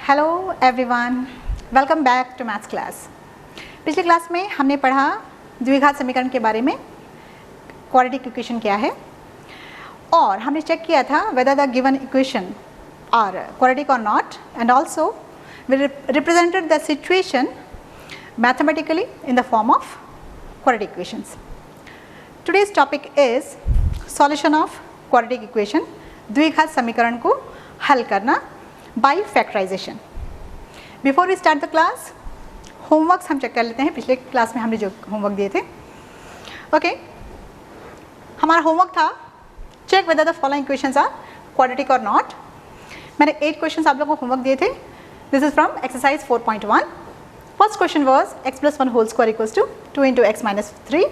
Hello everyone, welcome back to maths class. पिछली class में हमने पढ़ा द्विघात समीकरण के बारे में, क्वाड्रेटिक इक्वेशन क्या है, और हमने चेक किया था whether the given equation are quadratic और not, and also we represented the situation mathematically in the form of quadratic equations. Today's topic is solution of quadratic equation, द्विघात समीकरण को हल करना by factorisation. Before we start the class, homeworks हम check कर लेते हैं। पिछले क्लास में हमने जो होमवर्क दिए थे, ओके हमारा होमवर्क था check whether the following equations are quadratic और नॉट। मैंने 8 क्वेश्चंस आप लोगों को होमवर्क दिए थे। This is from exercise 4.1। First question was x + 1 whole square equals to 2 × x - 3,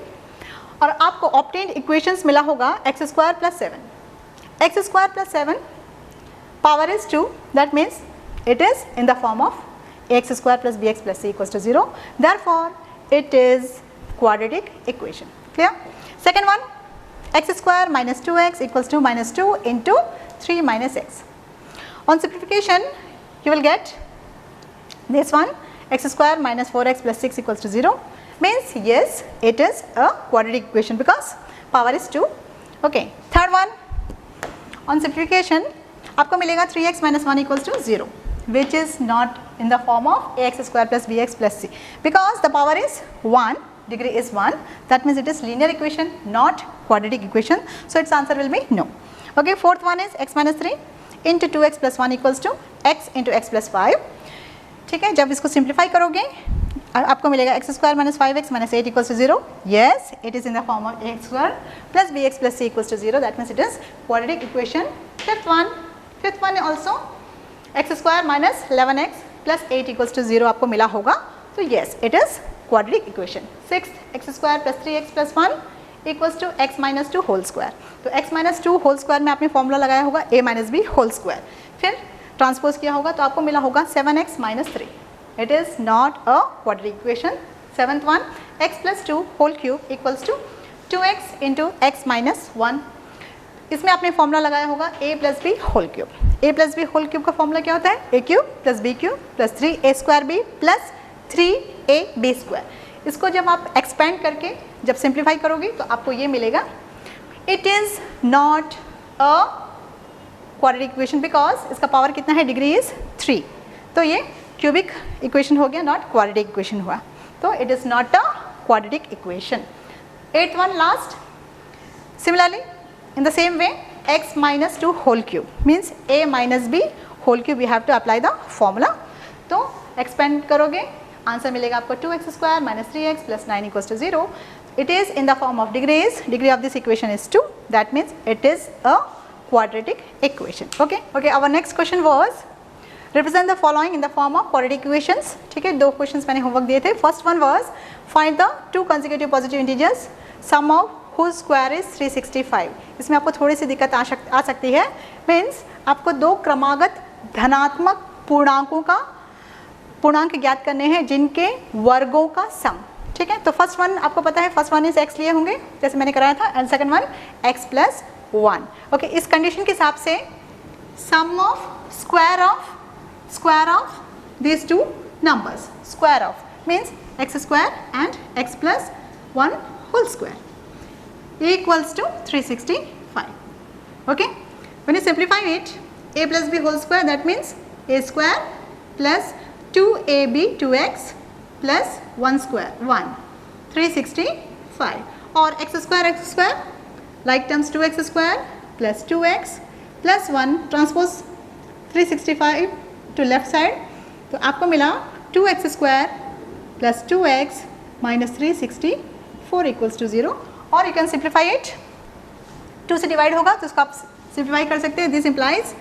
और आपको ऑब्टेन्ड इक्वेशंस मिला होगा x² + 7। x² + 7 power is 2, that means it is in the form of ax² + bx + c = 0. Therefore, it is quadratic equation. Clear? Second one, x² - 2x = -2 × 3 - x. On simplification, you will get this one, x² - 4x + 6 = 0. Means yes, it is a quadratic equation because power is 2. Okay. Third one, on simplification, आपको मिलेगा 3x - 1 = 0, which is not in the form of ax² + bx + c, because the power is 1, degree is 1, that means it is linear equation, not quadratic equation, so its answer will be no. Okay, fourth one is x - 3 × 2x + 1 = x × x + 5. ठीक है, जब इसको simplify करोगे आपको मिलेगा x² - 5x - 8 = 0. Yes, it is in the form of ax² + bx + c = 0, that means it is quadratic equation. Fifth one also x² - 11x + 8 = 0 आपको मिला होगा, तो yes, it is quadratic equation. Sixth, x² + 3x + 1 = x - 2 whole square. तो x - 2 whole square में आपने formula लगाया होगा a - b whole square, फिर ट्रांसपोज किया होगा तो आपको मिला होगा 7x - 3. It is not a quadratic equation. Seventh one, x + 2 whole cube = 2x × x - 1. इसमें आपने फॉर्मूला लगाया होगा a + b whole cube. a + b whole cube का फॉर्मूला क्या होता है? a³ + b³ + 3a² + 3ab². इसको जब आप एक्सपेंड करके जब सिंप्लीफाई करोगे तो आपको ये मिलेगा. It is not a quadratic equation because इसका पावर कितना है? Degree is 3. तो ये क्यूबिक इक्वेशन हो गया, नॉट क्वाड्रेटिक इक्वेशन हुआ. तो it is not a quadratic equation. 8th one last. Similarly, in the same way, x - 2 whole cube means a - b whole cube. We have to apply the formula. तो expand करोगे answer मिलेगा आपको 2x² - 3x + 9 = 0. It is in the form of degrees. Degree of this equation is 2. That means it is a quadratic equation. Okay. Our next question was represent the following in the form of quadratic equations. ठीक है, 2 questions मैंने homework दिए थे. First one was find the 2 consecutive positive integers sum of whose square is 365. इसमें आपको थोड़ी सी दिक्कत आ सकती है. मीन्स आपको 2 क्रमागत धनात्मक पूर्णांक ज्ञात करने हैं जिनके वर्गों का सम. ठीक है, तो फर्स्ट वन आपको पता है, फर्स्ट वन इज x लिए होंगे जैसे मैंने कराया था, and second one x + 1. Okay, इस कंडीशन के हिसाब से sum of square of these 2 numbers, square of means x² and x + 1 whole square equals to 365. Okay, when you simplify it, a + b whole square, that means a² + 2ab 2x + 1 square 1 365, or x² like terms 2x² + 2x + 1 transpose 365 to left side, तो आपको मिला 2x² + 2x - 364 = 0. और you can simplify it. 2 से divide होगा तो उसको आप simplify कर सकते हैं. This implies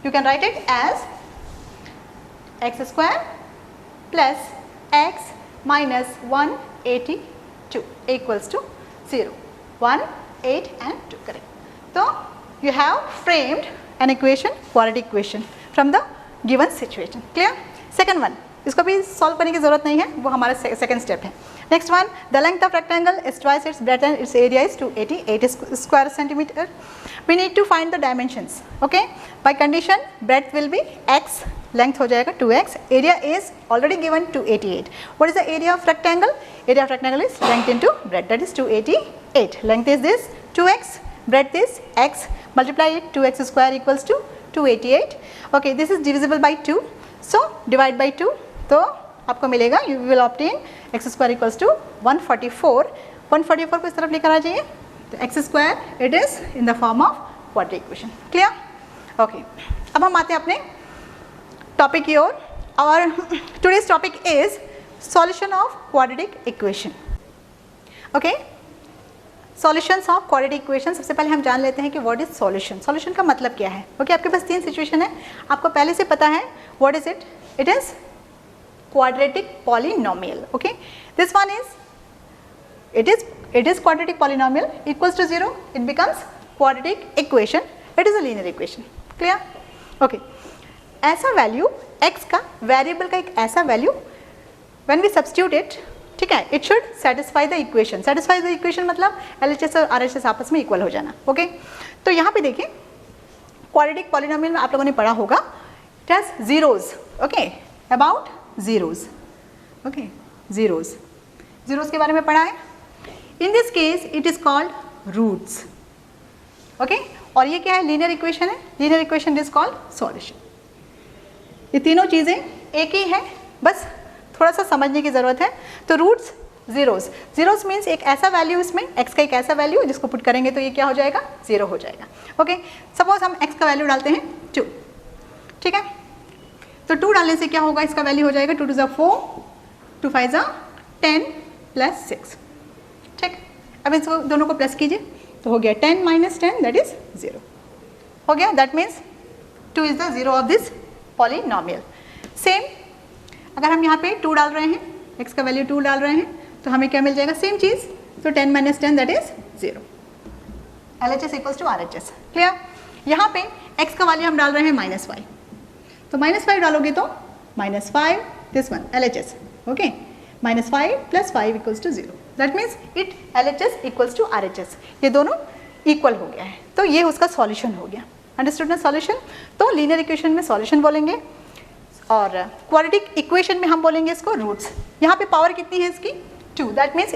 you can write it as x² + x - 182 = 0. 1 8 and 2. Correct. तो you have framed an equation, quadratic equation from the given situation. Clear? Second one, इसको भी सॉल्व करने की जरूरत नहीं है, वो हमारा सेकंड स्टेप है. Next one, the length of rectangle is twice its breadth and its area is 288 square centimetre. We need to find the dimensions. Okay, by condition breadth will be x length हो जाएगा 2x, area is already given 288. What is the area of rectangle? Area of rectangle is length into breadth, that is 288. Length is this 2x, breadth is x, multiply it, 2x square equals to 288. Okay, this is divisible by 2, so divide by 2, तो आपको मिलेगा, you will obtain x square equals to 144. 144 को इस तरफ लेकर आ जाइए, तो x square it is in the form of quadratic equation. Clear? Okay, अब हम आते हैं अपने टॉपिक की ओर, और today's topic is solution of quadratic equation. Okay, solutions of quadratic equation. सबसे पहले हम जान लेते हैं कि व्हाट इज सॉल्यूशन. सॉल्यूशन का मतलब क्या है? ओके, आपके पास तीन सिचुएशन है, आपको पहले से पता है what is it. It is quadratic polynomial. Okay, this one is it is quadratic polynomial equals to 0, it becomes quadratic equation, it is a linear equation. Clear? Okay, ऐसा वैल्यू x का, variable का एक ऐसा value when we substitute it, ठीक है, it should satisfy the equation. Satisfy the equation मतलब LHS और RHS आपस में इक्वल हो जाना. ओके, तो यहाँ पे देखिए क्वाड्रेटिक पॉलिनोमियल में आप लोगों ने पढ़ा होगा it has zeros. Okay, about zeros. Okay, zeros के बारे में पढ़ा है. In this case it is called roots. Okay, और ये क्या है? लीनियर इक्वेशन है. Linear equation is called solution. ये तीनों चीज़ें एक ही है, बस थोड़ा सा समझने की ज़रूरत है. तो रूट्स जीरोज, जीरोज मीन्स एक ऐसा वैल्यू, इसमें x का एक ऐसा वैल्यू जिसको पुट करेंगे तो ये क्या हो जाएगा? 0 हो जाएगा. ओके, सपोज हम x का वैल्यू डालते हैं 2. ठीक है, तो 2 डालने से क्या होगा? इसका वैल्यू हो जाएगा 2 to 4, 2 5 10 प्लस 6. ठीक, अब इसको दोनों को प्लस कीजिए तो हो गया 10 minus 10 दैट इज 0 हो गया. That means 2 is the zero of this polynomial. Same अगर हम यहाँ पे 2 डाल रहे हैं, x का वैल्यू 2 डाल रहे हैं, तो हमें क्या मिल जाएगा? सेम चीज़. तो 10 minus 10 that is 0. LHS equals to RHS. Clear? यहाँ पे x का वैल्यू हम डाल रहे हैं -5, तो -5 डालोगे तो -5 this one LHS. Okay, -5 plus 5 equals to 0. That means it LHS equals to RHS. ये दोनों इक्वल हो गया है, तो ये उसका सॉल्यूशन हो गया. अंडरस्टूड ना? सॉल्यूशन. तो लीनियर इक्वेशन में सॉल्यूशन बोलेंगे, और क्वाड्रेटिक इक्वेशन में हम बोलेंगे इसको रूट्स. यहाँ पे पावर कितनी है इसकी? 2. That means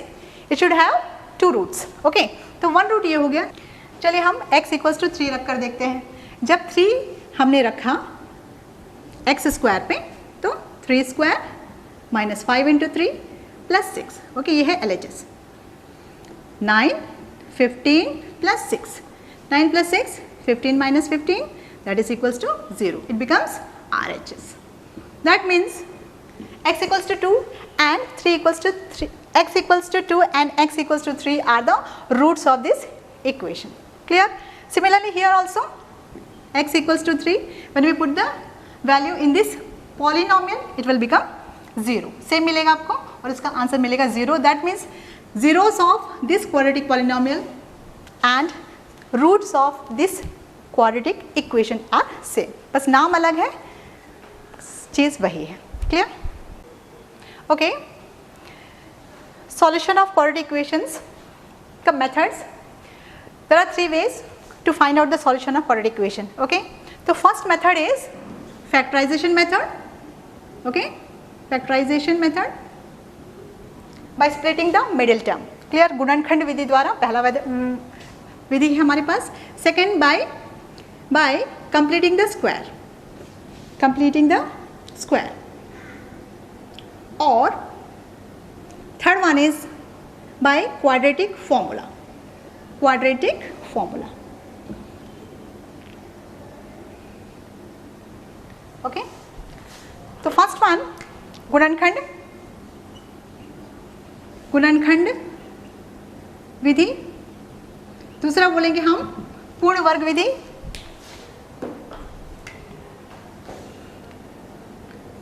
it should have 2 roots. Okay, तो 1 रूट ये हो गया. चलिए हम x इक्वल्स टू 3 रख कर देखते हैं. जब 3 हमने रखा x स्क्वायर पे, तो 3 square minus 5 into 3 plus 6. Okay, ये है LHS. 9 15 plus 6, 9 plus 6 15 minus 15 that is equals to 0. It becomes RHS. That means x equals to 2 and 3 equals to 3. X equals to 2 and x equals to 3 are the roots of this equation. Clear? Similarly here also x equals to 3. When we put the value in this polynomial, it will become 0. Same मिलेगा आपको, और इसका answer मिलेगा 0. That means zeros of this quadratic polynomial and roots of this quadratic equation are same. बस नाम अलग है, चीज़ वही है. Clear? Okay, solution of quadratic equations का methods. There are 3 ways to find out the solution of quadratic equation. Okay, तो first method is factorisation method. Okay, factorisation method by splitting the middle term. Clear? गुणनखंड विधि द्वारा पहला विधि है हमारे पास. Second by completing the square, completing the square, or third one is by quadratic formula. Quadratic formula. Okay, तो first one गुणनखंड विधि. दूसरा बोलेंगे हम पूर्ण वर्ग विधि.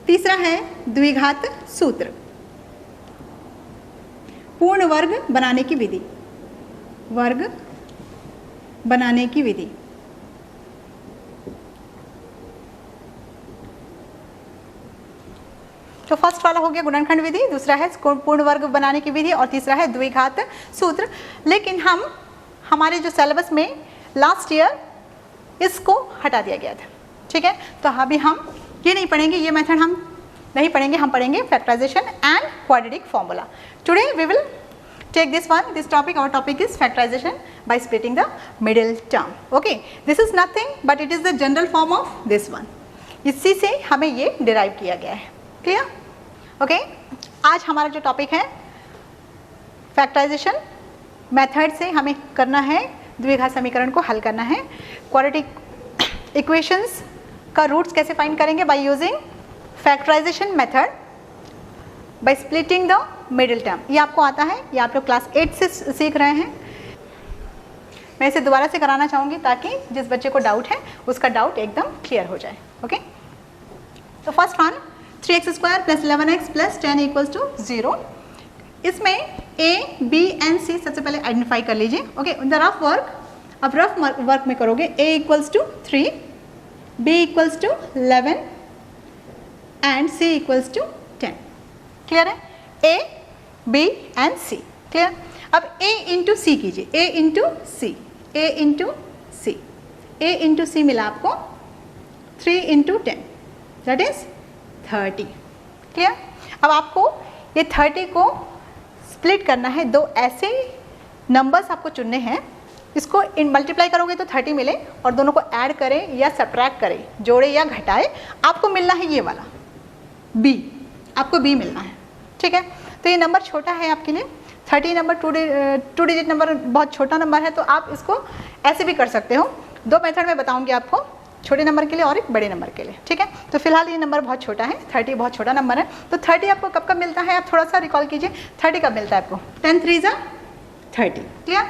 तीसरा है द्विघात सूत्र. पूर्ण वर्ग बनाने की विधि, वर्ग बनाने की विधि. तो फर्स्ट वाला हो गया गुणनखंड विधि, दूसरा है पूर्ण वर्ग बनाने की विधि, और तीसरा है द्विघात सूत्र. लेकिन हमारे जो सिलेबस में लास्ट ईयर इसको हटा दिया गया था. ठीक है, तो अभी हम ये नहीं पढ़ेंगे, ये मेथड हम नहीं पढ़ेंगे, हम पढ़ेंगे factorisation and quadratic formula. Today we will take this one, this topic, our topic is factorization by splitting the middle term. Okay, this is nothing but it is the general form of this one. इसी से हमें ये derive किया गया है. Clear? Okay, आज हमारा जो topic है factorization method से हमें करना है द्विघात समीकरण को हल करना है. quadratic equations का रूट्स कैसे फाइंड करेंगे? by using factorization method by splitting the middle term. ये आपको आता है, ये आप लोग क्लास 8 से सीख रहे हैं. मैं इसे दोबारा से कराना चाहूँगी ताकि जिस बच्चे को डाउट है उसका डाउट एकदम क्लियर हो जाए. ओके, तो फर्स्ट वन 3x² + 11x + 10 = 0. इसमें a, b एंड c सबसे पहले आइडेंटिफाई कर लीजिए. ओके, द रफ वर्क, अब रफ वर्क में करोगे. a = 3, b = 11 and c = 10. Clear है? a, b and c. Clear? अब a इंटू सी कीजिए. a into C, a into C, a into C मिला आपको 3 इंटू 10, दैट इज 30. क्लियर? अब आपको ये 30 को स्प्लिट करना है. दो ऐसे नंबर्स आपको चुनने हैं, इसको इन मल्टीप्लाई करोगे तो 30 मिले और दोनों को ऐड करें या सब्ट्रैक्ट करें, जोड़े या घटाए, आपको मिलना है ये वाला b. आपको b मिलना है. ठीक है, तो ये नंबर छोटा है आपके लिए. 30 नंबर 2 डिजिट नंबर बहुत छोटा नंबर है, तो आप इसको ऐसे भी कर सकते हो. दो मेथड में बताऊंगी आपको, छोटे नंबर के लिए और एक बड़े नंबर के लिए. ठीक है, तो फिलहाल ये नंबर बहुत छोटा है, 30 बहुत छोटा नंबर है. तो 30 आपको कब कब मिलता है, आप थोड़ा सा रिकॉल कीजिए. 30 कब मिलता है आपको? 10 3 = 30. क्लियर?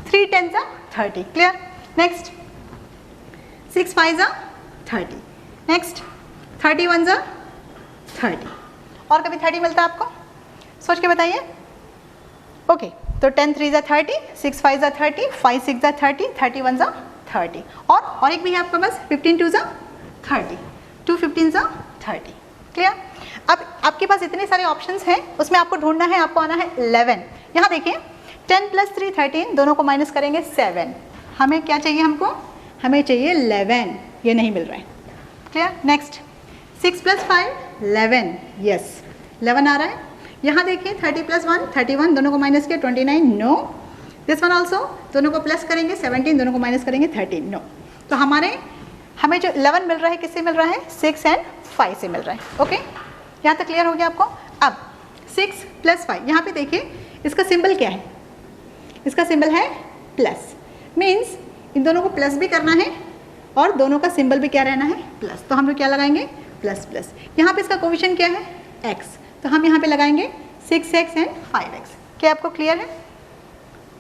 3 10 = 30. क्लियर? नेक्स्ट 6 5 = 30. नेक्स्ट 31 = 30. और कभी 30 मिलता है आपको? सोच के बताइए. ओके, तो 10 3 = 30, 6 5 = 30, 5 6 = 30, 31 = 30. और एक भी है आपके पास 15 2 = 30, 2 15 = 30. क्लियर? अब आपके पास इतने सारे ऑप्शंस हैं, उसमें आपको ढूंढना है, आपको आना है 11. यहाँ देखिए 10 + 3 13, दोनों को माइनस करेंगे 7. हमें क्या चाहिए? हमें चाहिए 11. ये नहीं मिल रहा है. क्लियर? नेक्स्ट 6 + 5 11. यस, 11 आ रहा है. यहाँ देखिए 30 + 1 31, दोनों को माइनस किया 29. नो. दिस वन ऑल्सो, दोनों को प्लस करेंगे 17, दोनों को माइनस करेंगे 13. नो. तो हमें जो 11 मिल रहा है किससे मिल रहा है? 6 एंड 5 से मिल रहा है. ओके, यहाँ तक क्लियर हो गया आपको? अब 6 + 5, यहाँ पे देखिए इसका सिंबल क्या है? इसका सिंबल है प्लस. मीन्स इन दोनों को प्लस भी करना है और दोनों का सिंबल भी क्या रहना है? प्लस. तो हम लोग क्या लगाएंगे? Plus plus. यहाँ पे इसका कोफिशिएंट क्या है? x. तो हम यहाँ पे लगाएंगे 6x एंड 5x. क्या आपको क्लियर है?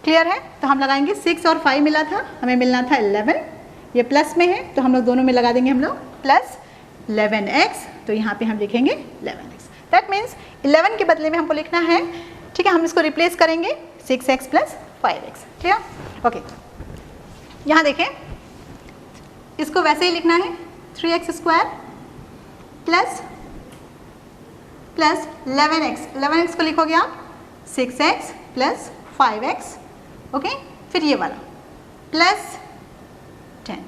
क्लियर है? तो हम लगाएंगे 6 और 5 मिला था, हमें मिलना था 11. ये प्लस में है तो हम लोग दोनों में लगा देंगे हम लोग प्लस 11x. तो यहाँ पे हम लिखेंगे 11x. दैट मीन्स 11 के बदले में हमको लिखना है. ठीक है, हम इसको रिप्लेस करेंगे 6x + 5x. क्लियर? ओके, यहाँ देखें, इसको वैसे ही लिखना है 3x² प्लस 11x. 11x को लिखोगे आप 6x + 5x. ओके, फिर ये वाला प्लस 10.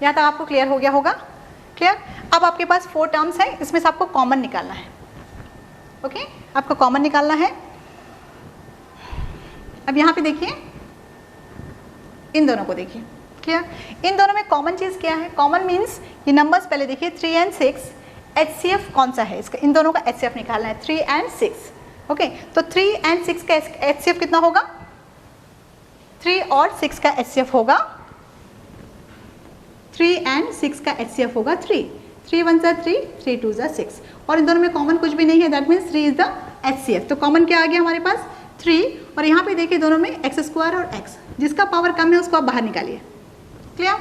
यहाँ तक आपको क्लियर हो गया होगा? क्लियर? अब आपके पास 4 टर्म्स है, इसमें से आपको कॉमन निकालना है. ओके, आपको कॉमन निकालना है. अब यहाँ पे देखिए, इन दोनों को देखिए. क्लियर? इन दोनों में कॉमन चीज़ क्या है? कॉमन मीन्स ये नंबर्स पहले देखिए 3 एंड 6. HCF कौन सा है इसका? इन दोनों का HCF निकालना है 3 एंड 6. ओके, तो 3 एंड 6 का HCF कितना होगा? 3 और 6 का HCF होगा 3 एंड 6 का HCF होगा 3. 3 1 = 3, 3 2 = 6. और इन दोनों में कॉमन कुछ भी नहीं है, that means 3 is the HCF. तो कॉमन क्या आ गया हमारे पास? 3. और यहाँ पे देखिए दोनों में x² और x, जिसका पावर कम है उसको आप बाहर निकालिए. क्लियर?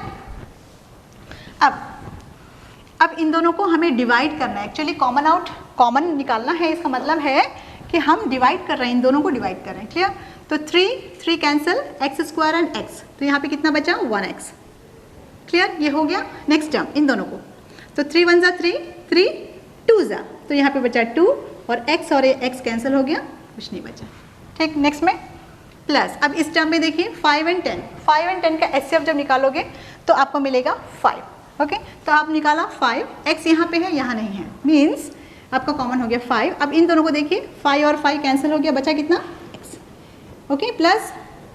अब इन दोनों को हमें डिवाइड करना है. एक्चुअली कॉमन निकालना है, इसका मतलब है कि हम डिवाइड कर रहे हैं, इन दोनों को डिवाइड कर रहे हैं. क्लियर? तो 3 कैंसिल, x² एंड x. तो यहाँ पे कितना बचा? 1x. क्लियर? ये हो गया नेक्स्ट टर्म इन दोनों को. तो 3 1 = 3, 3 2 = तो यहाँ पे बचा 2 और x और x कैंसिल हो गया, कुछ नहीं बचा. ठीक, नेक्स्ट में प्लस. अब इस टर्म में देखिए 5 एंड 10. 5 एंड 10 का HCF जब निकालोगे तो आपको मिलेगा 5. ओके तो आप निकाला 5, x यहाँ पे है, यहाँ नहीं है, मीन्स आपका कॉमन हो गया 5। अब इन दोनों को देखिए, 5 और 5 कैंसिल हो गया, बचा कितना x, okay plus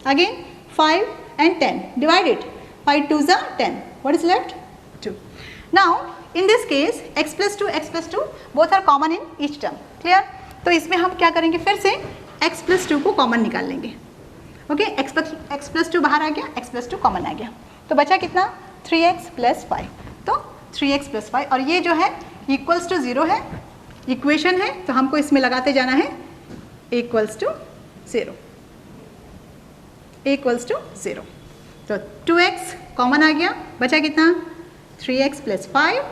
again 5 and 10 divided, 5 2s are 10, what is left 2. Now in this case x plus 2 both are common in each term, clear? तो इसमें हम क्या करेंगे, फिर से x plus 2 को कॉमन निकाल लेंगे, ओके x plus 2 बाहर आ गया, x plus 2 कॉमन आ गया, तो बचा कितना 3x plus 5, तो 3x plus 5 और ये जो है इक्वल्स टू 0 है, इक्वेशन है, तो हमको इसमें लगाते जाना है इक्वल्स टू 0, इक्वल्स टू 0, तो 2x कॉमन आ गया, बचा कितना 3x plus 5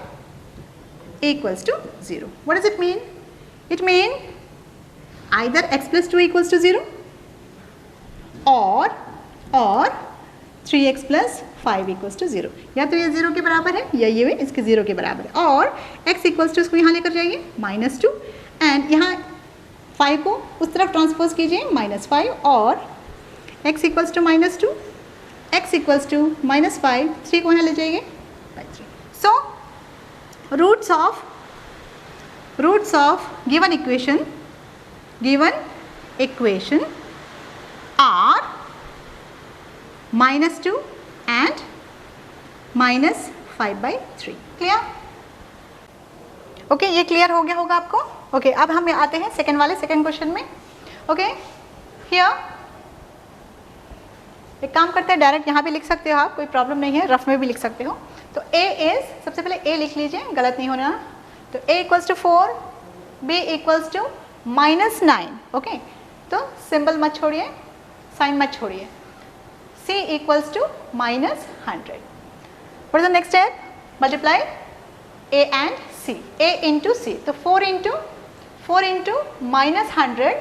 equals to 0. What does it mean? It mean either x plus 2 equals to 0 or 3x plus 5 equals to 0. या तो ये 0 के बराबर है या ये इसके 0 के बराबर है, और x equals to इसको यहाँ लेकर जाइए -2 एंड यहाँ 5 को उस तरफ ट्रांसपोज कीजिए -5 और x equals to -2, x equals to -5, 3 को यहाँ ले जाइए by 3. So roots of given equation are -2 and -5/3. Clear? Okay ये क्लियर हो गया होगा आपको. ओके अब हम आते हैं सेकंड क्वेश्चन में. ओके हियर एक काम करते हैं, डायरेक्ट यहाँ भी लिख सकते हो आप, कोई प्रॉब्लम नहीं है, रफ में भी लिख सकते हो. तो a इज, सबसे पहले a लिख लीजिए, गलत नहीं होना. तो a equals to 4, b equals to -9. Okay तो सिंबल मत छोड़िए, साइन मत छोड़िए. c equals to -100. What is the next step? Multiply a and c, a into c. तो 4 इंटू -100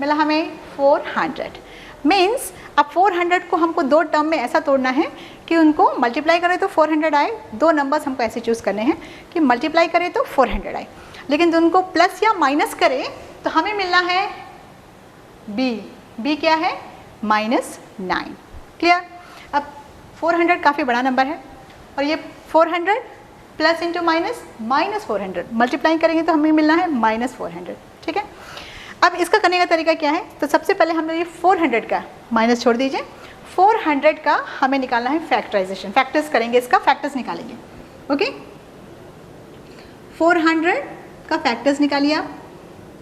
मिला हमें 400. मीन्स अब 400 को हमको दो टर्म में ऐसा तोड़ना है कि उनको मल्टीप्लाई करें तो 400 आए. दो नंबर्स हमको ऐसे चूज़ करने हैं कि मल्टीप्लाई करें तो 400 आए, लेकिन उनको प्लस या माइनस करें तो हमें मिलना है b क्या है -9. क्लियर? अब 400 काफ़ी बड़ा नंबर है और ये 400 प्लस इंटू माइनस -400 मल्टीप्लाई करेंगे तो हमें मिलना है -400. ठीक है, अब इसका करने का तरीका क्या है? तो सबसे पहले हम लोग ये 400 का माइनस छोड़ दीजिए, 400 का हमें निकालना है फैक्टराइजेशन. फैक्टर्स करेंगे, इसका फैक्टर्स निकालेंगे. ओके 400 का फैक्टर्स निकालिए आप.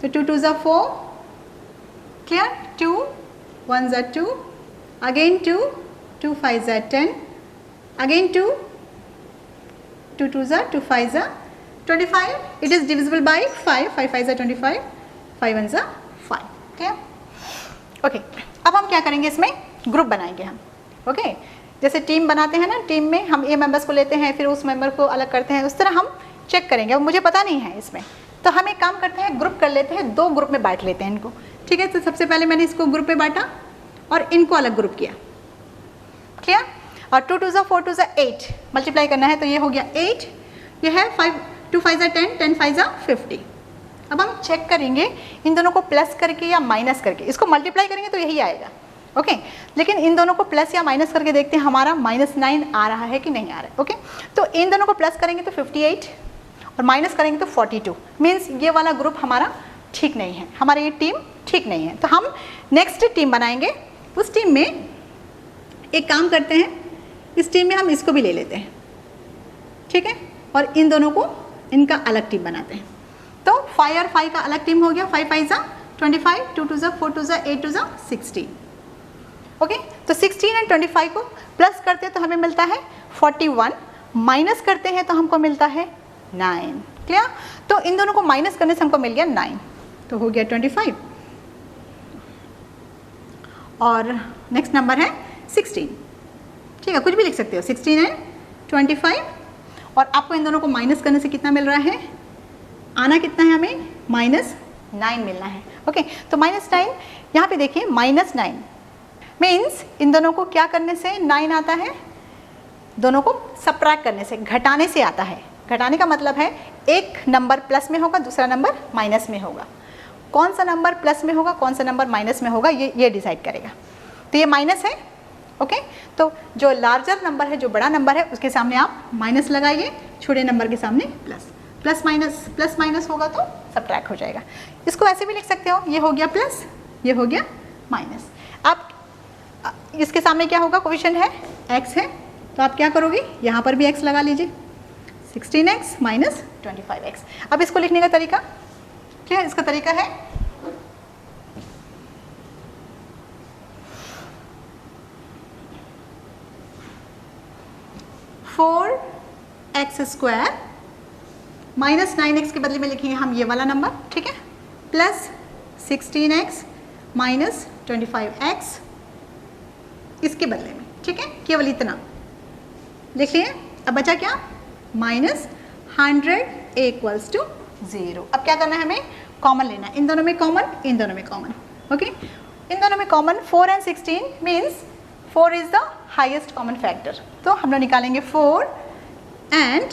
तो 2 2s are 4, clear? 2 1s are 2, again 2 2 5s are 10, again 2 2 2s are 2 5s are 25. It is divisible by 5 5 5s are 25, 5 1s are 5. Clear? Okay अब हम क्या करेंगे, इसमें ग्रुप बनाएंगे हम. ओके जैसे टीम बनाते हैं ना, टीम में हम ए मेंबर्स को लेते हैं, फिर उस मेंबर को अलग करते हैं, उस तरह हम चेक करेंगे. अब मुझे पता नहीं है इसमें, तो हम एक काम करते हैं, ग्रुप कर लेते हैं, दो ग्रुप में बांट लेते हैं इनको. ठीक है, तो सबसे पहले मैंने इसको ग्रुप में बांटा और इनको अलग ग्रुप किया. क्लियर? और 2 2s are 4 2s are 8 multiply करना है, तो ये हो गया 8, ये है 5 2 5s are 10 10 5s are 50. अब हम चेक करेंगे इन दोनों को प्लस करके या माइनस करके. इसको मल्टीप्लाई करेंगे तो यही आएगा. ओके लेकिन इन दोनों को प्लस या माइनस करके देखते हैं हमारा -9 आ रहा है कि नहीं आ रहा है. ओके तो इन दोनों को प्लस करेंगे तो 58 और माइनस करेंगे तो 42. मीन्स ये वाला ग्रुप हमारा ठीक नहीं है, हमारी ये टीम ठीक नहीं है. तो हम नेक्स्ट टीम बनाएंगे. उस टीम में एक काम करते हैं, इस टीम में हम इसको भी ले लेते हैं. ठीक है, और इन दोनों को इनका अलग टीम बनाते हैं. तो 5 और 5 का अलग टीम हो गया. 5 5s are 25, 2 2s are 4 2s are 8 2s are 16. Okay तो 16 और 25 को प्लस करते हैं तो हमें मिलता है 41, माइनस करते हैं तो हमको मिलता है 9. क्लियर? तो इन दोनों को माइनस करने से हमको मिल गया 9, तो हो गया 25. और नेक्स्ट नंबर है 16. ठीक है, कुछ भी लिख सकते हो, 16 एंड 25. और आपको इन दोनों को माइनस करने से कितना मिल रहा है? आना कितना है हमें? -9 मिलना है. ओके तो -9 यहाँ पे देखिए, -9 मीन्स इन दोनों को क्या करने से 9 आता है? दोनों को सब्ट्रैक्ट करने से, घटाने से आता है. घटाने का मतलब है एक नंबर प्लस में होगा, दूसरा नंबर माइनस में होगा. कौन सा नंबर प्लस में होगा, कौन सा नंबर माइनस में होगा, ये डिसाइड करेगा. तो ये माइनस है ओके तो जो लार्जर नंबर है, जो बड़ा नंबर है, उसके सामने आप माइनस लगाइए, छोटे नंबर के सामने प्लस। प्लस माइनस होगा तो सब्ट्रैक्ट हो जाएगा। इसको ऐसे भी लिख सकते हो, ये हो गया प्लस, ये हो गया माइनस। आप इसके सामने क्या होगा, कोएफिशिएंट है x है, तो आप क्या करोगे, यहाँ पर भी x लगा लीजिए, 16x माइनस 25x। अब इसको लिखने का तरीका क्या है, इसका तरीका है four x square minus 9x के बदले में लिखेंगे हम ये वाला नंबर, ठीक है, प्लस 16x माइनस 25x इसके बदले में, ठीक है, केवल इतना लिख लिए। अब बचा क्या, माइनस 100 इक्वल्स टू 0। अब क्या करना है, हमें कॉमन लेना है, इन दोनों में कॉमन, इन दोनों में कॉमन, ओके। इन दोनों में common 4 and 16 means 4 is the highest common factor, तो हम लोग निकालेंगे 4 and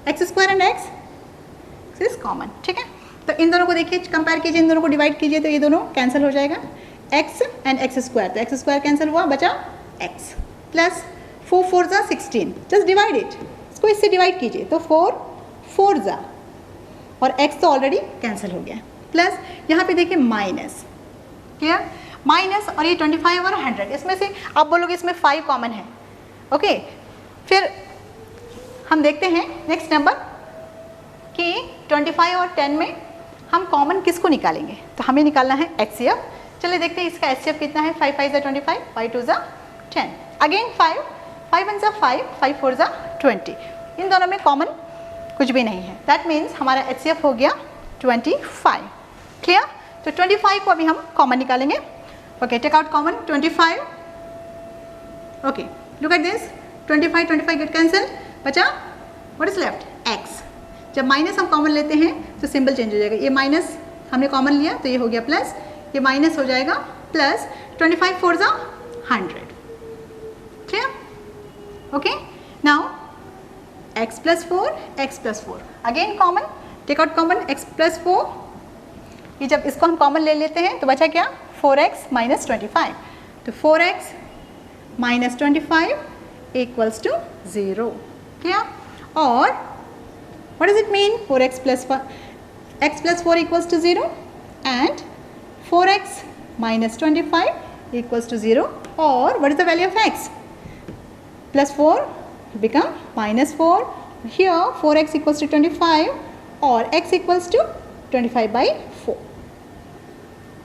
x square and x is common, ठीक है। तो इन दोनों को देखिए, कंपेयर कीजिए, इन दोनों को डिवाइड कीजिए, तो ये दोनों कैंसिल हो जाएगा, x एंड एक्स स्क्वायर, तो एक्स स्क्वायर कैंसिल हुआ, बचा x प्लस 4 4 जा 16, जस्ट डिवाइड इट, इसको इससे डिवाइड कीजिए, तो 4 4 जा और x तो ऑलरेडी कैंसिल हो गया, प्लस यहाँ पे देखिए माइनस, क्लियर, माइनस और ये 25 और 100, इसमें से आप बोलोगे इसमें 5 कॉमन है, ओके। फिर हम देखते हैं नेक्स्ट नंबर कि 25 और 10 में हम कॉमन किसको निकालेंगे, तो हमें निकालना है HCF। चलिए देखते हैं इसका HCF कितना है, 5 5 ज़ा 25, 5 2 ज़ा 10, अगेन 5 5 1 ज़ा 5, 5 4 ज़ा 20, इन दोनों में कॉमन कुछ भी नहीं है, दैट मीन्स हमारा HCF हो गया 25, क्लियर। तो 25 को अभी हम कॉमन निकालेंगे, okay, take out common 25, okay, look at this, 25 get cancel, बचा व्हाट इज लेफ्ट, x। जब माइनस हम कॉमन लेते हैं तो सिंबल चेंज हो जाएगा, ये माइनस हमने कॉमन लिया तो ये हो गया प्लस, ये माइनस हो जाएगा प्लस, 25 4 ज़ा 100, clear, okay. Now x plus 4 again common, take out common x plus 4, ये जब इसको हम कॉमन ले लेते हैं तो बचा क्या, 4x माइनस 25, तो 4x माइनस 25 इक्वल्स टू 0, क्या, और what does it mean, 4x plus 4 equals to 0 and 4x minus 25 equals to 0, or what is the value of x, plus 4 become minus 4, here 4x equals to 25 or x equals to 25 by 4,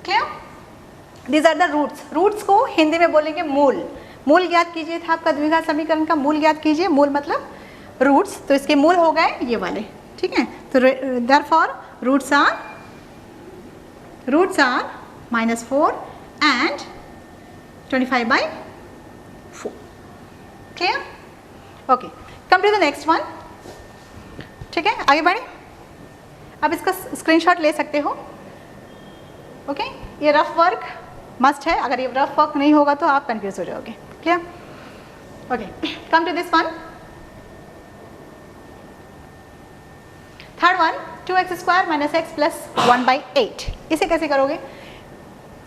clear। These are the roots को हिंदी में बोलेंगे मूल ज्ञात कीजिए था आपका द्विघात समीकरण का मूल ज्ञात कीजिए, मूल मतलब रूट्स, तो इसके मूल हो गए ये वाले, ठीक है। तो therefore roots are -4 and 25 by 4, clear, okay. Come to the next one, ठीक है, आगे बढ़े। अब इसका स्क्रीनशॉट ले सकते हो, ओके। ये रफ वर्क मस्ट है, अगर ये रफ वर्क नहीं होगा तो आप कंफ्यूज हो जाओगे, clear, okay. Come to this one, third one, 2x square minus x plus 1 by 8, इसे कैसे करोगे,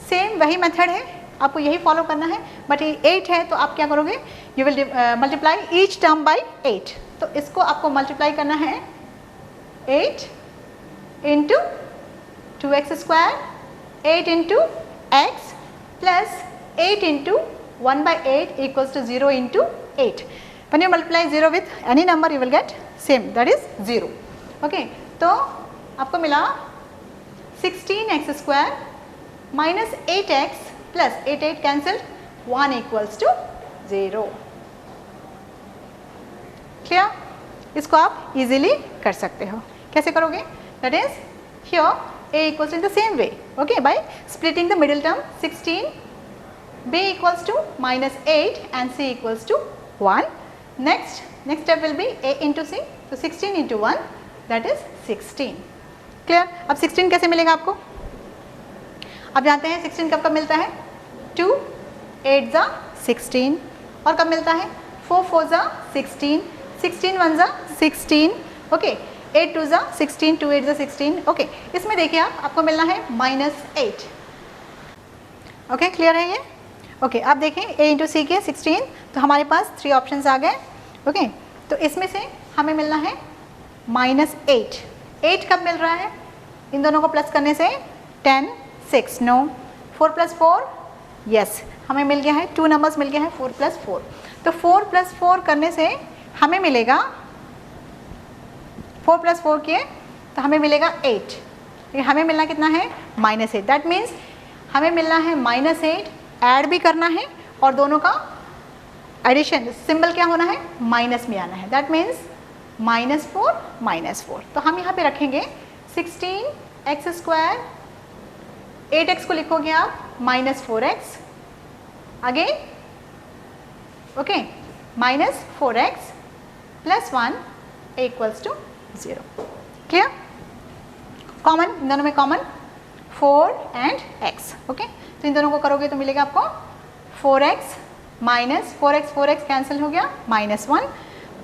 सेम वही मेथड है, आपको यही फॉलो करना है, बट ये 8 है तो आप क्या करोगे, you will multiply each term by 8, तो इसको आपको मल्टीप्लाई करना है 8 into 2x square, 8 into x plus 8 into 1 by 8 equals to 0 into 8, when you multiply 0 with any number you will get same, that is 0, okay. तो आपको मिला 16x square minus 8x plus 8 cancel, 1 equals to 0, clear. इसको आप easily कर सकते हो, कैसे करोगे, that is here a equals in the same way, okay, by splitting the middle term 16, b equals to minus 8 and c equals to 1, next step will be a into c, so 16 into 1 that is 16, clear. अब 16 कैसे मिलेगा आपको, अब जानते हैं 16 कब मिलता है, 2 8 ज़ा 16, और कब मिलता है 4 4 ज़ा 16, 16 1 ज़ा 16, ओके, 8 2 ज़ा 16, 2 8 ज़ा 16, ओके। इसमें देखिए आपको मिलना है -8, ओके, क्लियर है ये, ओके, अब देखें a इंटू सी के 16, तो हमारे पास 3 ऑप्शंस आ गए। ओके, तो इसमें से हमें मिलना है -8। 8 कब मिल रहा है? इन दोनों को प्लस करने से 10, 6, नो, 4 + 4, यस, हमें मिल गया है 2 नंबर्स मिल गया है 4 + 4। तो 4 + 4 करने से हमें मिलेगा 4 + 4 किए तो हमें मिलेगा 8। हमें मिलना कितना है? -8। दैट मीन्स हमें मिलना है -8, ऐड भी करना है और दोनों का एडिशन सिंबल क्या होना है? माइनस में आना है। That means -4 -4। तो हम यहाँ पे रखेंगे 16x², 8x को लिखोगे आप -4x, again okay, -4x + 1 = 0। Clear? Common, इन दोनों में कॉमन 4 and x। ओके, तो इन दोनों को करोगे तो मिलेगा आपको 4x -4x कैंसिल हो गया, -1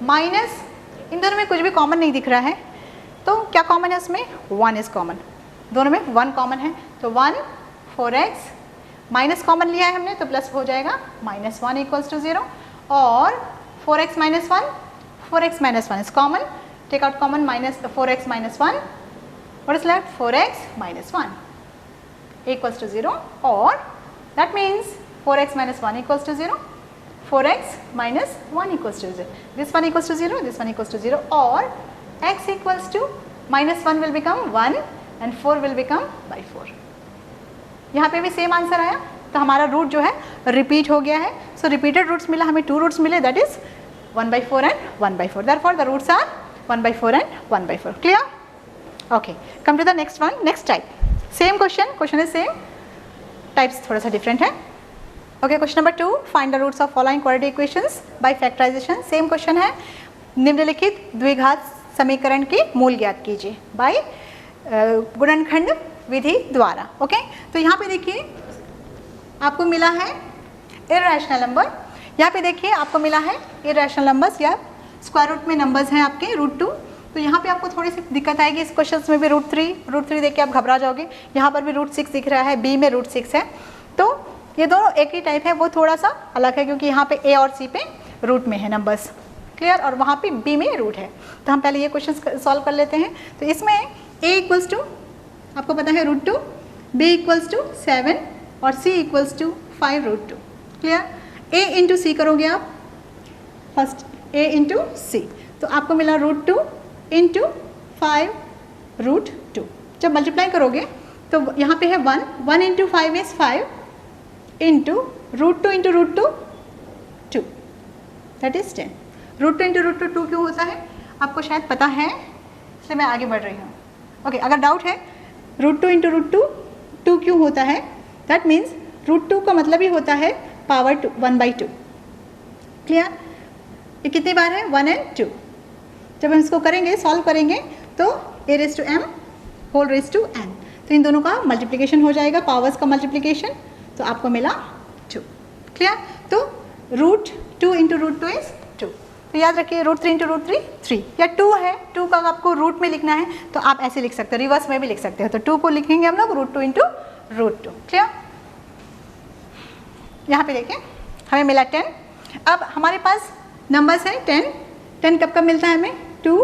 माइनस, इन दोनों में कुछ भी कॉमन नहीं दिख रहा है, तो क्या कॉमन है उसमें? 1 इज कॉमन, दोनों में 1 कॉमन है, तो 1 4x माइनस कॉमन लिया है हमने तो प्लस हो जाएगा, -1 = 0। और 4x - 1, 4x - 1 is common, take out common, -4x - 1, what is left? 4x - 1 = 0, or that means 4x - 1 = 0, 4x - 1 = 0, this one = 0, this one = 0, or x equals to -1 will become 1 and 4 will become by 4। यहाँ पे भी same answer आया, तो हमारा root जो है repeat हो गया है। सो रिपीटेड रूट्स मिला, हमें 2 रूट्स मिले, that is 1/4 and 1/4, therefore the roots are 1/4 and 1/4। Clear? Okay, come to the next one, next type, same question is same, types थोड़ा सा different है। Okay, question number 2, find the roots of following quadratic equations by factorization। same question है, निम्नलिखित द्विघात समीकरण की मूल ज्ञात कीजिए by गुणनखंड विधि द्वारा। ओके, तो यहाँ पे देखिए आपको मिला है इर्रेशनल नंबर, यहाँ पे देखिए आपको मिला है इर्रेशनल नंबर्स या स्क्वायर रूट में नंबर्स हैं आपके √2। तो यहाँ पे आपको थोड़ी सी दिक्कत आएगी, इस क्वेश्चन में भी √3 देख के आप घबरा जाओगे। यहाँ पर भी √6 दिख रहा है, बी में √6 है, तो ये दोनों एक ही टाइप है, वो थोड़ा सा अलग है क्योंकि यहाँ पे ए और सी पे रूट में है नंबर्स। क्लियर? और वहाँ पे बी में रूट है। तो हम पहले ये क्वेश्चन सॉल्व कर लेते हैं। तो इसमें ए इक्वल्स टू आपको पता है √2, बी इक्वल्स टू 7 और C equals to 5 √2। Clear? A into C करोगे आप, फर्स्ट ए इंटू सी, तो आपको मिला √2 इंटू 5 √2। जब मल्टीप्लाई करोगे तो यहाँ पे है 1 into 5 is 5 into √2 into √2 2, that is 10। √2 into √2 2 क्यों होता है आपको शायद पता है, इसलिए मैं आगे बढ़ रही हूँ। ओके, अगर डाउट है √2 इंटू √2 2 क्यों होता है, दैट मीन्स √2 का मतलब ही होता है पावर 1/2। क्लियर? ये कितनी बार है? 1 and 2। जब हम इसको करेंगे, सॉल्व करेंगे, तो a⁻m whole raise to n, तो इन दोनों का मल्टीप्लिकेशन हो जाएगा, पावर्स का मल्टीप्लिकेशन, तो आपको मिला 2। क्लियर? तो √2 इंटू √2 इज 2। तो याद रखिए √3 इंटू √3 3, या 2 है, 2 का आपको रूट में लिखना है तो आप ऐसे लिख सकते हो, रिवर्स में भी लिख सकते हो। तो 2 को लिखेंगे हम लोग √2 इंटू √2। क्लियर? यहाँ पे देखिए हमें मिला 10। अब हमारे पास नंबर्स है 10 कब कब मिलता है हमें? 2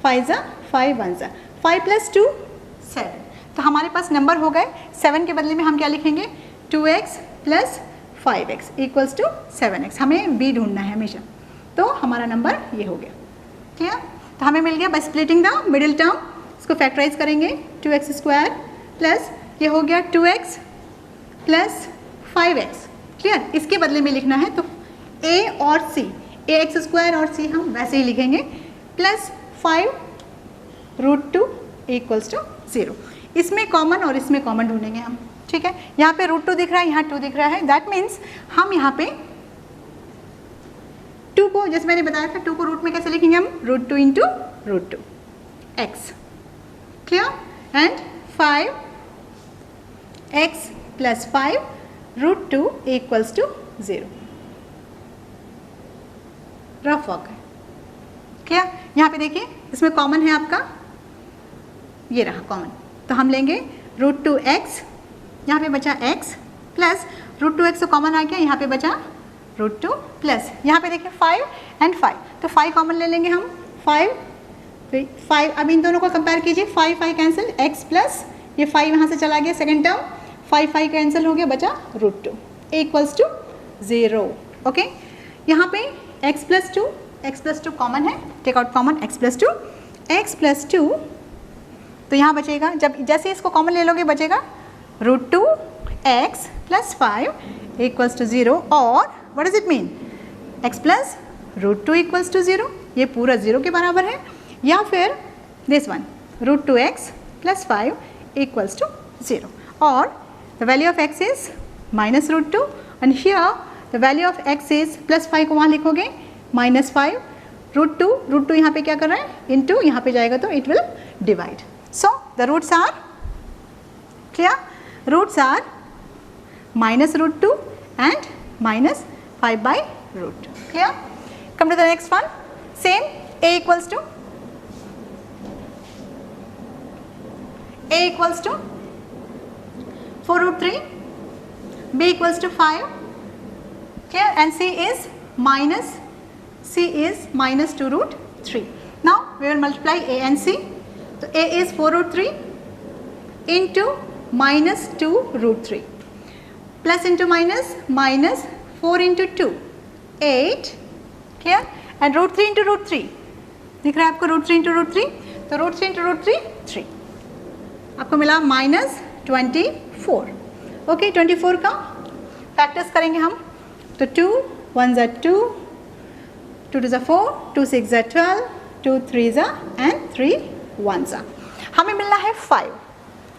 5 5 1 5 + 2 7। तो हमारे पास नंबर हो गए, 7 के बदले में हम क्या लिखेंगे? 2x + 5x = 7x। हमें b ढूंढना है हमेशा, तो हमारा नंबर ये हो गया। क्लियर? तो हमें मिल गया bye splitting the middle term, इसको फैक्टराइज करेंगे, 2x² प्लस ये हो गया 2x + 5x। क्लियर? इसके बदले में लिखना है तो a और c, ax² और c हम वैसे ही लिखेंगे, प्लस 5 √2 = 0। इसमें कॉमन और इसमें कॉमन ढूंढेंगे हम। ठीक है, यहाँ पे √2 दिख रहा है, यहाँ 2 दिख रहा है, दैट मीन्स हम यहाँ पे 2 को, जैसे मैंने बताया था, 2 को रूट में कैसे लिखेंगे हम? √2 into √2 x। Clear? And 5x + 5 √2 = 0। Rough work है। क्या? यहाँ पे देखिए इसमें कॉमन है आपका, ये रहा कॉमन, तो हम लेंगे √2x, यहाँ पे बचा x प्लस रूट 2x तो कॉमन आ गया, यहाँ पे बचा रूट 2 प्लस यहाँ पे देखिए 5 एंड 5, तो 5 कॉमन ले लेंगे हम, 5 अब इन दोनों को कंपेयर कीजिए, 5 कैंसिल, x प्लस ये 5 यहाँ से चला गया सेकेंड टर्म, 5 कैंसिल हो गया, बचा रूट 2 इक्वल्स टू 0। ओके, यहाँ पे x प्लस 2 कॉमन है, take out common x plus 2, तो यहाँ बचेगा, जब जैसे इसको कॉमन ले लोगे बचेगा root 2x plus 5 equals to 0, और what does it mean, x plus root 2 equals to 0, ये पूरा 0 के बराबर है, या फिर this one root 2x plus 5 equals to 0, और the value of x is minus root 2 and here the value of x is plus 5 को वहाँ लिखोगे माइनस 5, रूट 2 यहाँ पे क्या कर रहा है, इनटू यहाँ पे जाएगा तो it will divide, so the roots are clear, roots are minus root 2 and minus 5 by root 2. Clear? Come to the next one. Same, a equals to 4 root 3, b equals to 5. Clear? And c is minus 2 root 3. Now we will multiply a and c. So a is 4 root 3 into minus 2 root 3. Plus into minus, minus 4 into 2, 8, clear, and root 3 into root 3, दिख रहा है आपको root 3 into root 3, तो root 3 into root 3, 3, आपको मिला minus 24, okay, 24 का factors करेंगे हम, तो 2 1s are 2, 2 2s are 4, 2 6s are 12, 2 3s are and 3 1s are, हमें मिलना है 5,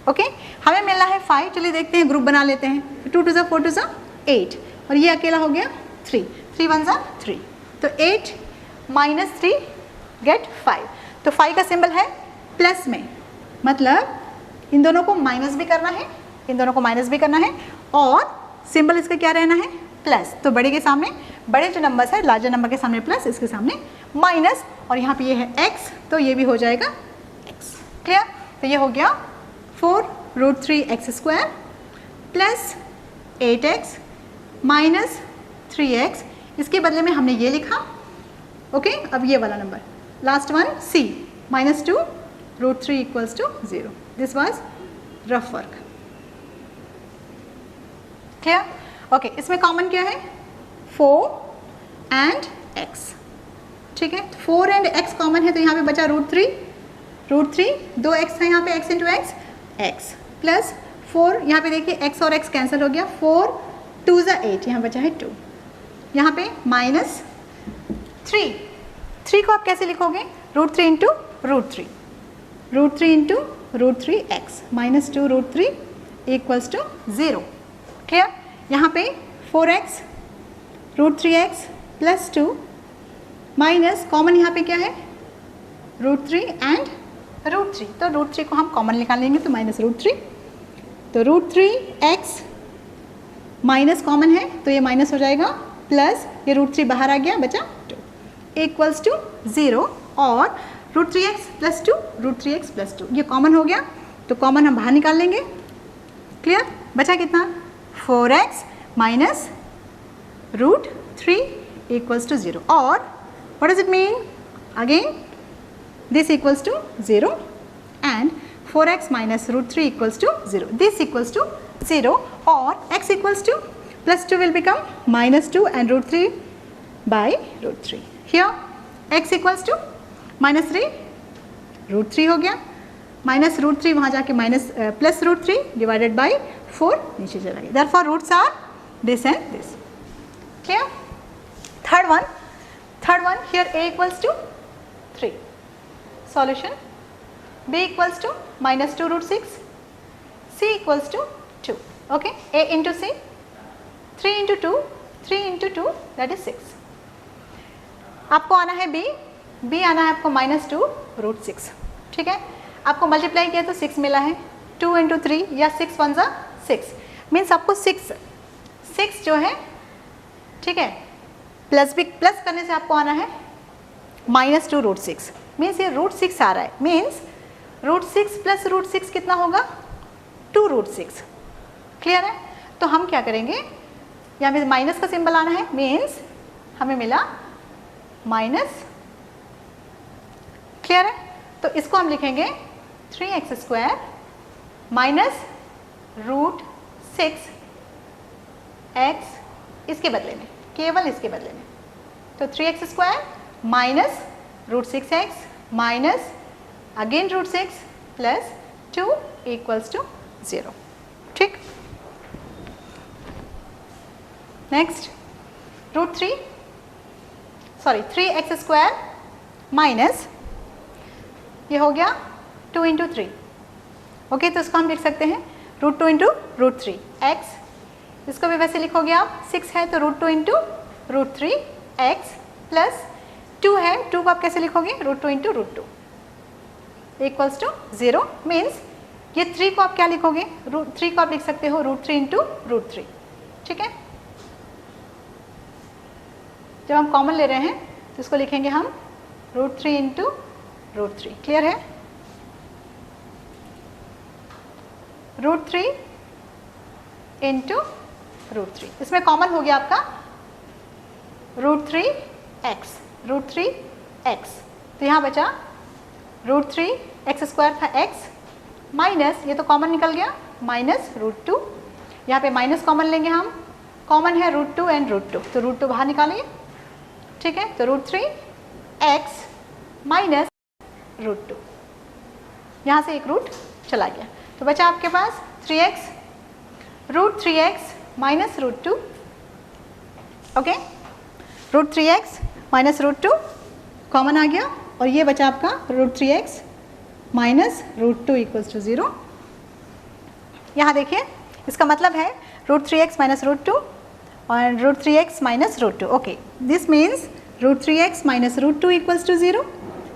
ओके, हमें मिलना है 5, चलिए देखते हैं, ग्रुप बना लेते हैं, 2 2s are 4 2s are 8, और ये अकेला हो गया 3 1s are 3, तो 8 माइनस 3 गेट 5, तो 5 का सिंबल है प्लस में, मतलब इन दोनों को माइनस भी करना है, इन दोनों को माइनस भी करना है, और सिंबल इसका क्या रहना है, प्लस, तो बड़े के सामने, बड़े जो नंबर्स है लार्जर नंबर के सामने प्लस, इसके सामने माइनस, और यहाँ पे ये है x, तो ये भी हो जाएगा x, क्लियर, तो ये हो गया 4 root 3 x square plus 8x minus 3x, इसके बदले में हमने ये लिखा, ओके, अब ये वाला number last one c minus 2 root 3 equals to 0, this was rough work, clear, okay, इसमें कॉमन क्या है 4 एंड x, ठीक है, 4 एंड x कॉमन है, तो यहाँ पे बचा रूट 3 दो x है यहाँ पे, x इंटू x प्लस 4, यहाँ पे देखिए x और x कैंसिल हो गया, 4 2s are 8, यहाँ बचा है 2, यहाँ पे माइनस 3 को आप कैसे लिखोगे, root 3 into root 3 x minus 2 root 3 equals to 0, clear, यहाँ पे 4x root 3x plus 2 minus common यहाँ पे क्या है रूट 3 एंड रूट 3, तो रूट 3 को हम कॉमन निकाल लेंगे, तो माइनस रूट 3, तो रूट 3x माइनस कॉमन है, तो ये माइनस हो जाएगा, प्लस ये रूट 3 बाहर आ गया, बचा 2 इक्वल्स टू 0, और root 3x plus 2 root 3x plus 2 ये कॉमन हो गया, तो कॉमन हम बाहर निकाल लेंगे, क्लियर, बचा कितना 4x minus root 3 equals to 0, और what does it mean, again this equals to 0 and 4x minus root 3 equals to 0, this equals to 0, or x equals to plus 2 will become minus 2 and root 3 by root 3, here x equals to minus 3 root 3 हो गया, minus root 3 वहाँ जाके minus plus root 3 divided by 4 नीचे चला गया, therefore roots are this and this, clear, third one here a equals to 3, solution b equals to minus 2 root 6, c equals to 2, okay, a into c, 3 into 2 that is 6, आपको आना है b आना है आपको minus 2 root 6, ठीक है, आपको multiply किया तो 6 मिला है, 2 into 3 या 6 1s are 6, मीन्स आपको 6 जो है, ठीक है, प्लस करने से आपको आना है माइनस 2 रूट 6, मीन्स ये रूट 6 आ रहा है, मीन्स रूट 6 प्लस रूट 6 कितना होगा 2 रूट 6, क्लियर है, तो हम क्या करेंगे, यहाँ में माइनस का सिंबल आना है, मीन्स हमें मिला माइनस। क्लियर है? तो इसको हम लिखेंगे 3x² माइनस रूट 6x, इसके बदले में, केवल इसके बदले में। तो 3x² minus root 6x minus again root 6 plus 2 equals to 0। ठीक, नेक्स्ट रूट 3x² माइनस ये हो गया 2 इंटू 3। ओके, तो इसको हम लिख सकते हैं रूट 2 इंटू रूट 3 x, इसको भी वैसे लिखोगे आप, 6 है तो root 2 into root 3 x plus 2 है, 2 को आप कैसे लिखोगे, root 2 into root 2 equals to 0। Means ये 3 को आप क्या लिखोगे, रूट 3 को आप लिख सकते हो रूट 3 इंटू रूट 3। ठीक है, जब हम कॉमन ले रहे हैं तो इसको लिखेंगे हम रूट 3 इंटू रूट 3। क्लियर है? रूट 3 इंटू रूट 3, इसमें कॉमन हो गया आपका रूट 3x, रूट 3x, तो यहाँ बचा रूट 3x² था x माइनस, ये तो कॉमन निकल गया, माइनस रूट 2, यहाँ पे माइनस कॉमन लेंगे हम, कॉमन है रूट 2 एंड रूट 2, तो रूट 2 बाहर निकालिए। ठीक है, तो रूट 3x माइनस रूट 2, यहाँ से एक रूट चला गया, तो बचा आपके पास 3x, root 3x minus root 2। Okay, root 3x minus root 2 common आ गया, और ये बचा आपका root 3x minus root 2 equals to 0। यहाँ देखिए, इसका मतलब है रूट 3x माइनस रूट 2 और root 3x minus root 2। Okay, this means root 3x minus root 2 equals to 0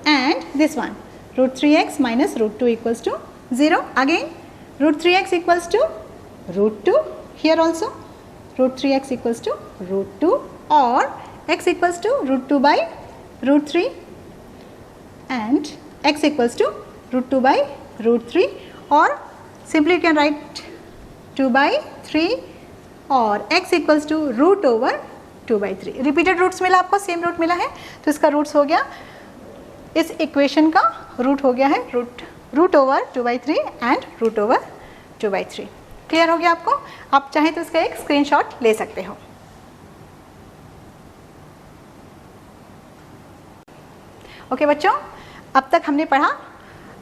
and this one root 3x minus root 2 equals to 0। Again root 3x equals to root 2, here also root 3x equals to root 2 or x equals to root 2 by root 3 and x equals to root 2 by root 3, or simply you can write 2 by 3 or x equals to root over 2 by 3। repeated roots मिला आपको, same root मिला है, तो इसका roots हो गया, इस equation का रूट हो गया है root over 2 by 3 and root over 2 by 3। Clear हो गया आपको? आप चाहें तो इसका एक स्क्रीनशॉट ले सकते हो। ओके बच्चों, अब तक हमने पढ़ा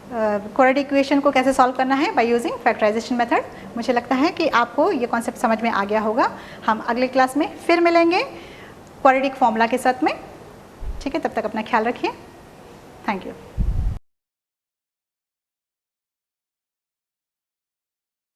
क्वाड्रेटिक इक्वेशन को कैसे सॉल्व करना है बाय यूजिंग फैक्टराइजेशन मेथड। मुझे लगता है कि आपको ये कॉन्सेप्ट समझ में आ गया होगा। हम अगले क्लास में फिर मिलेंगे क्वाड्रेटिक फॉर्मूला के साथ में। ठीक है, तब तक अपना ख्याल रखिए। Thank you.